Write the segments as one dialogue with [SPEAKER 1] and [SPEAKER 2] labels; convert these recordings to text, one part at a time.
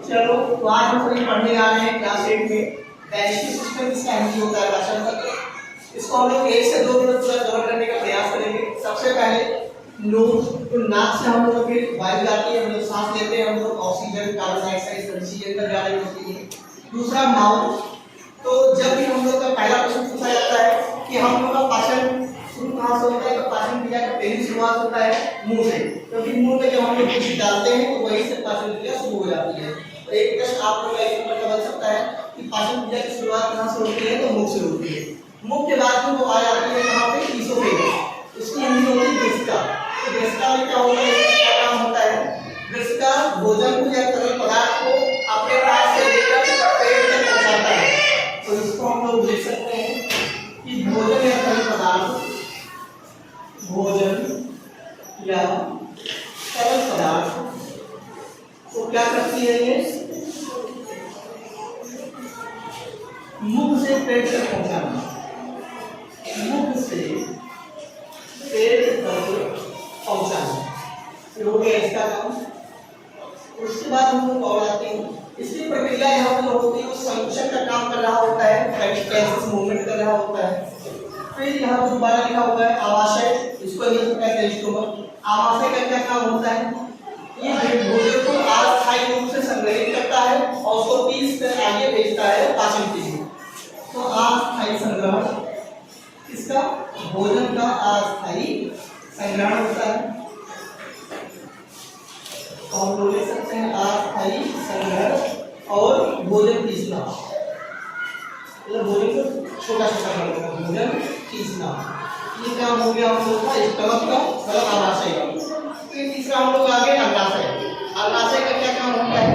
[SPEAKER 1] चलो तो आज हम सभी पढ़ने जा रहे हैं क्लास 8 में डाइजेस्टिव सिस्टम किसका एंट्री होता है पाचन तंत्र। इसको हम लोग 1 से 2 मिनट पूरा कवर करने का प्रयास करेंगे। सबसे पहले नोज, तो नाक से हम लोग फिर वायु जाती है, हम लोग सांस लेते हैं, हम लोग ऑक्सीजन, कार्बन डाइऑक्साइड, ऑक्सीजन तक जा रही होती है। दूसरा माउथ, तो जब भी हम लोग का पहला क्वेश्चन पूछा जाता है कि हम लोग का पाचन शुरू कहाँ से होता है, तो पाचन क्रिया का पहली शुरुआत होता है मुंह से, क्योंकि मुंह में जब हम लोग कुछ डालते हैं तो वहीं से पाचन क्रिया शुरू हो जाती है। तो एक प्रश्न आप लोग का इसमें पता बन सकता है कि पाचन क्रिया की शुरुआत कहाँ से होती है, तो मुंह से होती है। मुंह के बाद में वो आ जाती है कहाँ पे, ईसोफेगस, उसकी हिंदी होती है वेसिका। तो वेसिका में क्या होता है, इसका क्या काम होता है, वेसिका भोजन को या तरल पदार्थ को अपने पास से लेकर पेट तक पहुंचाता है। तो इसको हम लोग देख सकते हैं कि भोजन या तरल पदार्थ, भोजन या तरल पदार्थ तो क्या करती है, ये मुख से पेट तक पहुंचाना, मुख से पेट तक पहुंचाना, ये हो गया इसका काम। उसके बाद हम लोग और आते हैं, इसकी प्रक्रिया यहाँ पर होती है, वो संकुचन का काम कर रहा होता है, पेरिस्टाल्सिस मूवमेंट कर रहा होता है। फिर यहाँ पर दोबारा लिखा हुआ है आमाशय, इसको लिख सकते हैं स्टोमक। आमाशय का क्या काम होता है, ये भोजन को अस्थायी रूप से संग्रहित करता है और उसको पीस कर आगे भेजता है पाचन के लिए। तो अस्थायी संग्रहण, इसका भोजन का अस्थायी संग्रहण होता है। तो हम लोग ले सकते हैं अस्थायी संग्रहण और भोजन पीसना, मतलब भोजन को छोटा छोटा करना, भोजन पीसना, ये काम हो गया हम लोग का स्टमक का, मतलब आमाशय का। फिर तीसरा हम लोग आगे अग्नाशय। अग्नाशय का क्या काम होता है,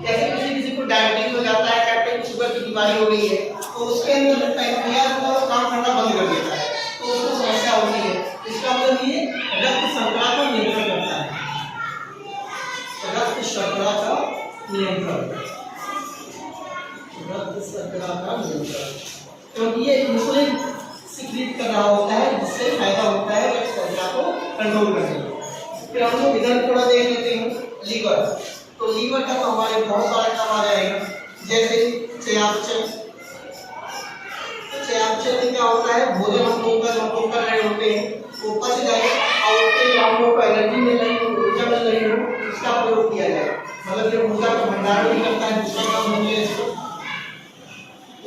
[SPEAKER 1] जैसे किसी को डायबिटीज हो जाता है, कहते हैं शुगर की बीमारी हो गई है, तो उसके अंदर पैंक्रियाज का काम करना बंद कर देता है, तो उसको समस्या होती है। इसका मतलब ये रक्त शर्करा का नियंत्रण करता है, रक्त शर्करा का नियंत्रण, रक्त शर्करा का नियंत्रण, क्योंकि ये इंसुलिन सिक्रीट कर रहा होता है, जिससे फायदा होता है रक्त शर्करा को कंट्रोल करने में। फिर हम लोग इधर थोड़ा देख लेते हैं लीवर। तो लीवर का तो हमारे बहुत सारे काम आ जाएगा, जैसे चयापचय। तो चयापचय में क्या होता है, भोजन हम लोग कर रहे होते हैं, वो पच जाए और उससे हम लोग को एनर्जी मिल रही हो, ऊर्जा मिल रही हो, इसका प्रयोग किया जाए, मतलब ये ऊर्जा का भंडारण भी करता है। दूसरा काम हो गया इसको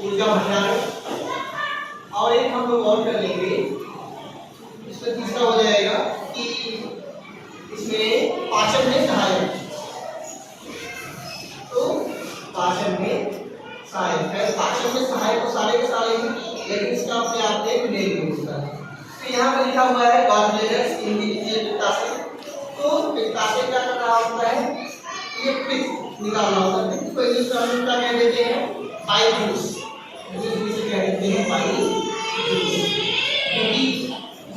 [SPEAKER 1] ऊर्जा भंडारण। और एक हम लोग और कर लेंगे, इसका तीसरा हो जाएगा कि इसमें पाचन में सहायक, तो पाचन में सहायक है, पाचन में सहायक तो सारे के सारे हैं, लेकिन इसका अपने आप एक नहीं होता है। तो यहाँ पर लिखा हुआ है गॉलब्लैडर, हिंदी लिखिए पित्ताशय। तो पित्ताशय क्या कर रहा होता है, ये पित्त निकालना होता है। पित्त को इंग्लिश में क्या कह देते हैं, बाइल जूस, इंग्लिश से कह देते हैं बाइल जूस, क्योंकि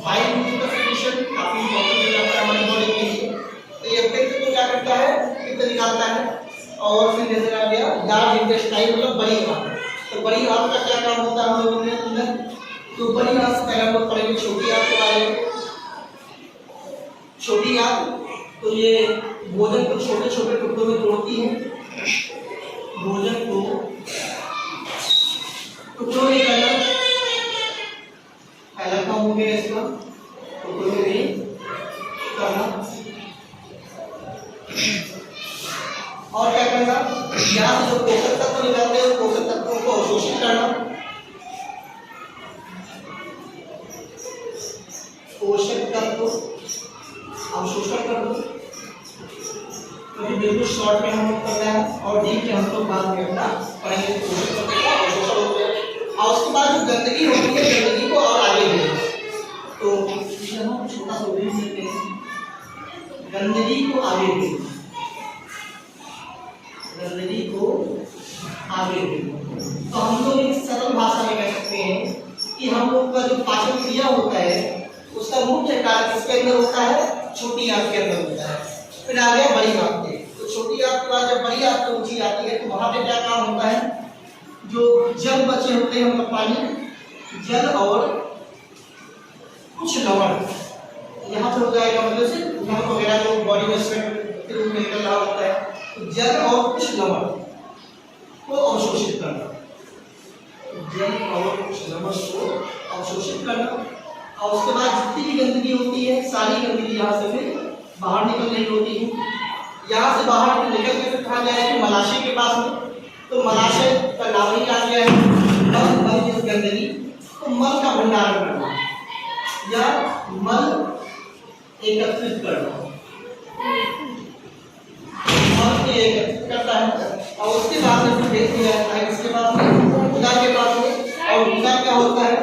[SPEAKER 1] बाइल जूस का सिक्रीशन काफी इंपॉर्टेंट हो जाता है हमारी बॉडी के लिए। तो ये पित्त को क्या करता है, पित्त निकालता है। और फिर जैसे आ गया लार्ज इंटेस्टाइन, मतलब बड़ी आंत। तो बड़ी आंत का क्या काम होता है हम लोगों ने अंदर, तो बड़ी आंत से पहले हम लोग पढ़ेंगे छोटी आंत के बारे में। छोटी आंत तो ये भोजन को छोटे छोटे टुकड़ों में तोड़ती है, भोजन को टुकड़ों में करना, पहला काम हो गया इसका, टुकड़ों में करना। और क्या करना, यहाँ से जो पोषक तत्व निकलते हैं, पोषक तत्वों को अवशोषित करना, पोषक तत्व अवशोषण करना। तो बिल्कुल शॉर्ट में हम लोग करना है, और डीप में हम लोग बाद में अपना पढ़ेंगे पोषक तत्व का अवशोषण होता है। और उसके बाद जो गंदगी होती है, गंदगी को और आगे भेजना। तो हम छोटा सा उदाहरण लेते हैं, गंदगी को आगे भेजना, गंदगी को आगे भेजना। तो हम लोग इस सरल भाषा में कह सकते हैं कि हम लोग का जो पाचन क्रिया होता है, उसका मुख्य कार्य किसके अंदर होता है, छोटी आंत के अंदर होता है। फिर आ गया बड़ी आंत के, तो छोटी आंत के बाद जब बड़ी आंत ऊंची आती है, तो वहां पे क्या काम होता है, जो जल बचे होते हैं, मतलब पानी, जल और कुछ लवण यहाँ पे हो जाएगा, मतलब से नमक वगैरह जो बॉडी में स्वेट के रूप में निकल रहा होता है, जल और कुछ लवण को अवशोषित करना, जल और कुछ लवण को अवशोषित करना। और उसके बाद जितनी भी गंदगी होती है सारी गंदगी यहाँ से फिर बाहर निकल रही होती है। यहाँ से बाहर निकल के फिर कहा जाए कि मलाशय के पास में, तो मलाशय का नाम ही आ गया है मल, मल इस गंदगी, तो मल का भंडारण करना या मल एकत्रित करना, मल के एकत्रित करता है। और उसके बाद में फिर देख लिया जाता है इसके पास में गुदा के पास में। और गुदा क्या होता है,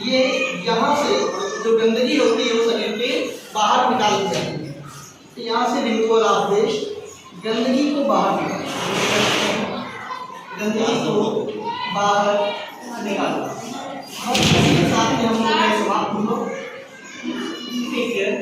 [SPEAKER 1] ये यहाँ से जो गंदगी होती है वो शरीर के बाहर निकाल दी जाती है। तो यहाँ से रिमूवल ऑफ वेस्ट, गंदगी को बाहर निकालना, गंदगी को बाहर निकालना। और इसके साथ में हम लोग समाप्त हो। Take care.